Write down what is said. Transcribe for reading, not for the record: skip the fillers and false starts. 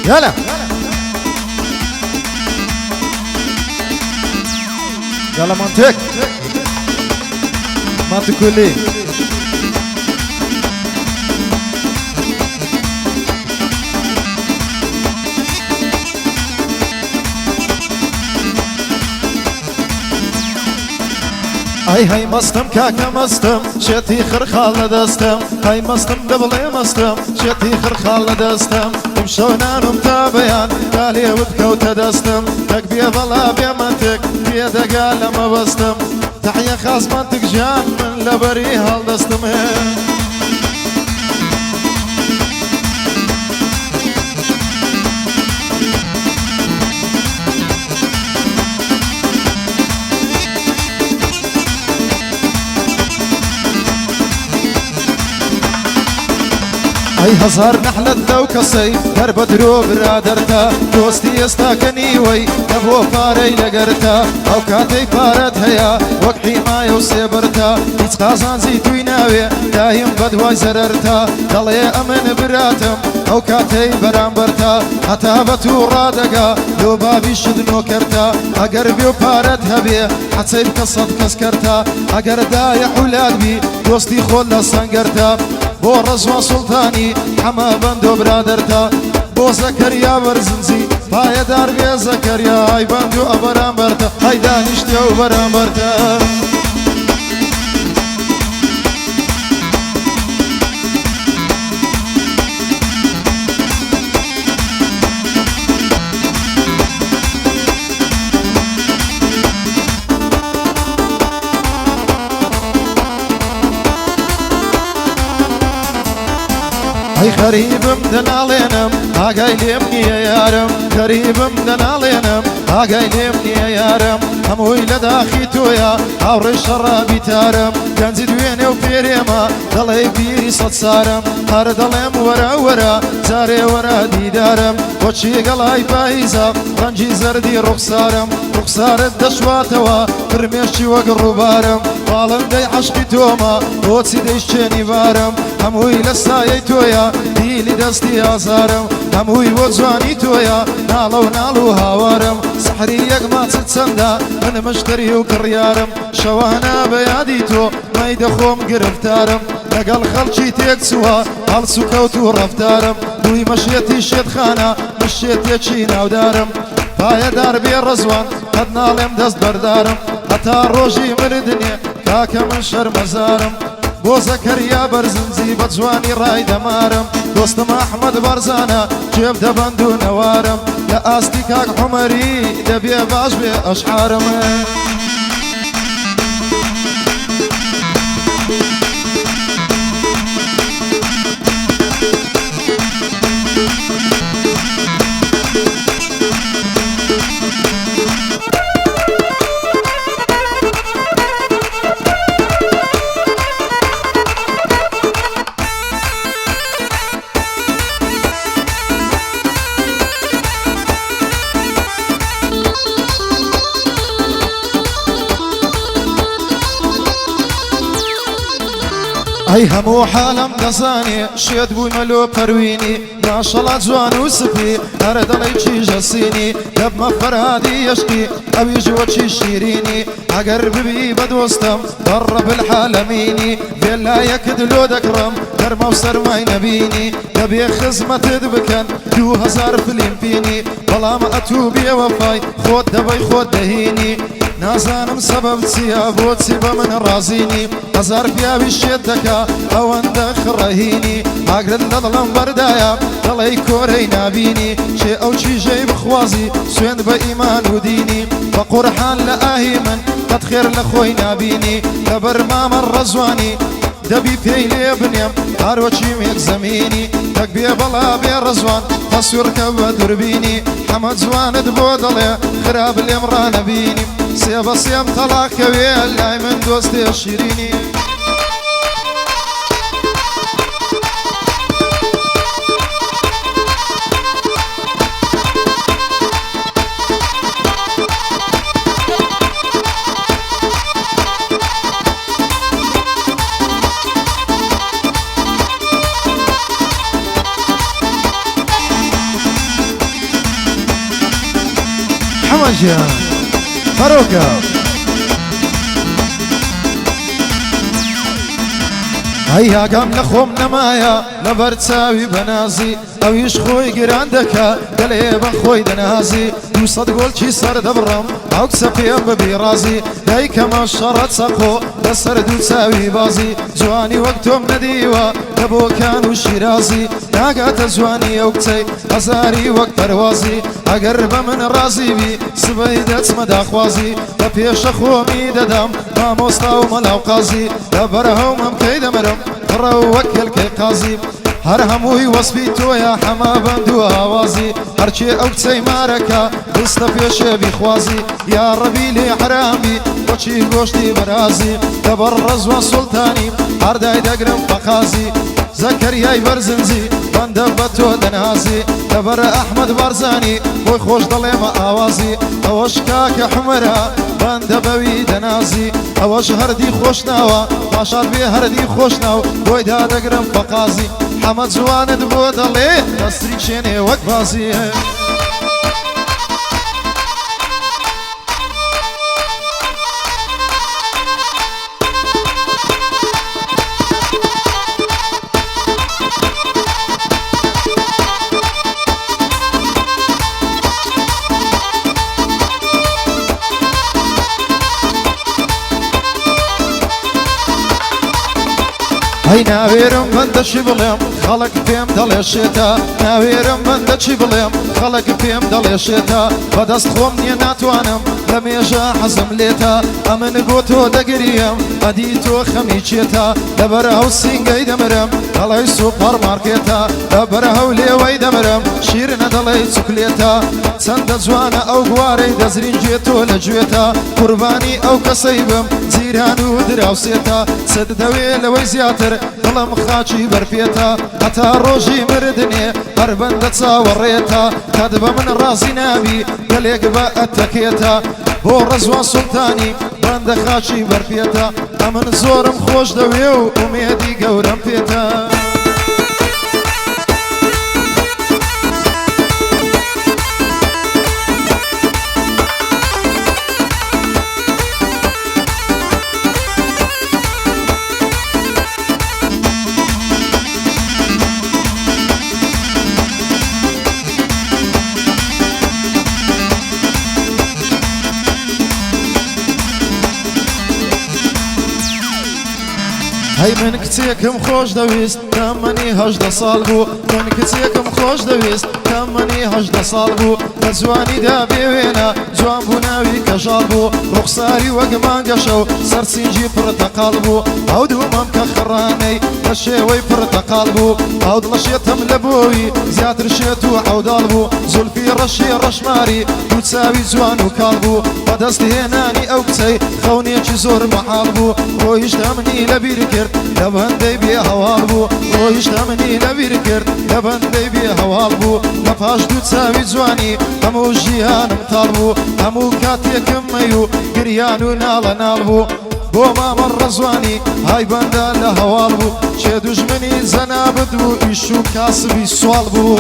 يلا يلا منطق منطق كلي هاي مستم كاكا مستم شتي خرخال دستم هاي مستم دبلي مستم شتي خرخال دستم مشونان ومتابعان قالي وبكوت دستم تك بيا ظلا بيا منتك بيا دقال ما بستم تحيا خاص منتك جان من لبري هال دستم هاي هزار نحلت ذو كسي درب دروب رادرتا دوستي استاكني وي نبو فاري لقرتا او كاتي فارت هيا وقحي ما يوسيبرتا يتقازان زيتوي ناوي دايم بدواي زررتا دلي امن براتم او كاتي برامبرتا حتى بتو رادقا لو بابي شدنو كرتا اگر بيو فارت هبي حتى بكسد كسكرتا اگر دايح ولاد بي دوستي خود لسنگرتا بو رزوان سلطاني حما بندو برادرتا بو زكريا برزنزي بايا دار بي زكريا هاي بندو ابرامبرتا هاي دانشتي او برامبرتا هاي خريب مدن علينم هاقاي ليمني يا يارم خريب مدن علينم هاقاي ليمني يا يارم هموي لداخي تويا هاور الشرابي تارم كنزي دويني وبيريما دلي بيري صد سارم هار دلم ورا ورا زاري ورا ديدارم وشي قلاي بايزا رنجي زردي رخصارم رخصار الدشواتوا فرميشي وقربارم بالم دي عشقي توما وتسي ديشتني بارم هموي لسايي تويا ديلي دستي ازارم هموي وزواني تويا نالو هاوارم سحريك ما تتسندا من مشتري وكريارم شوانا بياديتو ما يدخوم قرفتارم لقل خلشي تيكسوا هالسو كوتو رفتارم دوي مشيتي شيت خانا مشيتي تشينا ودارم بايا دار بي الرزوان قد نالم دست بردارم حتى روجي من الدنيا كاكا من شر مزارم بو زكريا برزنزي بجواني راي دمارم دوستم احمد برزانا جيب دبندو نوارم لا استيكاك حمري دبي باش بي اشعارم هاي همو حالم دزاني شيد بوي ملو پرويني ناشالله جوان وسفي هر دلي چي جسيني دب ما فرهادي يشقي او يجو چي شيريني اگر ببي بدوستم در بالحالميني بيلا يكدلو دكرم در موسر ما ينبيني دبي خزمة دبكن 2000 فيلم بيني بلا ما اتوبي وفاي خود دبي خود دهيني نازانم سبب سيابوت سيبا من رازيني هزار فيها بالشدكا او اندخ رهيني اقرد لظلم بردايا دلي كوري نابيني شي او شي جاي بخوازي سوين بايمان وديني بقرحان لآهيمن قد خير لخوي نابيني لبرمام الرزواني دبي بيلي بنيم هاروشي ميك زميني تكبي بلا بي الرزوان تصوير كبا دربيني حمد زوان دبودلي خراب الامران بيني سيبا سيب طلاق كويل لاي من دوستي الشيريني حمجة فروكة هيا قام لخوم نمايا لبرد ساوي بنازي او يشخوي قراندكا قليبا خوي دنازي يوصد قول شي سر دبرم او كسفيم ببيرازي دايك ما شرط سقو بسر دو تساوي بازي زواني وقتهم نديوا دبو كانوا شيرازي ناقات زواني اوكتي ازاري وقت پروازي اقرب من رازي بي سبيدت مداخوازي ببيش اخومي ددم ما مستاو ملاو قازي دبرهم هم كيد مرم روكل كي قازي هر هموی وصفی تو یا حما بندو آوازی هرچی اوکسی مارکا دست پیش بیخوازی یا ربی لی حرامی وچی گوشتی برازی دبر رزوان سلطانی هر دای دگرم فقازی زكريا برزنزي بندب بتو دنازي دبر احمد برزاني بوي خوش ضلي ما اوازي اوش كاك حمرا بندبوي دنازي اوش هردي خوش ناوا باشار بي هردي خوش ناو بوي دا دقرم فقازي حمد زوان دبو ضلي نسري شيني وقت بازي هاي ناويرم بند شبلم خلق فيم دلشتا ناويرم بند شبلم خلق فيم دلشتا بدست خومني ناتوانم لميجا حزم ليتا امن قوتو دقريم اديتو خميشيتا دبرهو سينجاي دمرم دلي سوبر ماركيتا دبرهو ليوي دمرم شيرنا دلي سكليتا سند زوانا او قواري دزرين جيتو لجويتا قرباني او كسيبم زيرانو دراوسيتا سد دويل ويزياتر دڵم خاچی بەرپێتە هەتا ڕۆژی مردنێ هەربەندە چاوەڕێتە کات بە من ڕازی ناوی گەلێک بە ئەتەکێتە بۆ ڕەزوان سوڵتانی بەندە خاچی بەرپێتە ئەمن زۆرم خۆش دەوێ و ئومێدی گەورەم پێتە هەی من کچێکم خۆش دەویست کەمەنی هەژدە ساڵ بوو من کچێکم خۆش دەویست کەمەنی هەژدە ساڵ بوو بە جوانیدا بێوێنە جوان بوو ناوی کەژاڵ بوو ڕوخساری وەک مانگە شەو سەرسینجی پڕتەقاڵ بوو ئەو دوومەم کە خڕانەی بە شێوەی پڕتەقاڵ بوو ئەو دڵەشێتم لە بۆوی زیاتر شێت و عەوداڵ بوو زولفی ڕەشی ڕەشماری دوو چاوی جوان و کاڵ بوو بەدەست هێنانی ئەو کچەی خەونێکی زۆر مەحاڵ بوو ڕۆیشتە منی لەبیر کرد لبندي بي هوال بو رويشتا مني لبير كرد لبندي بي هوال بو لفاش دو تساوي جواني همو جيهانم طالبو همو كاتيكم ميو قريانو نالا نالبو بو ما مر زواني هاي بندا لهوال بو چه دجمني زنابد بو ايشو كاسبي سوال بو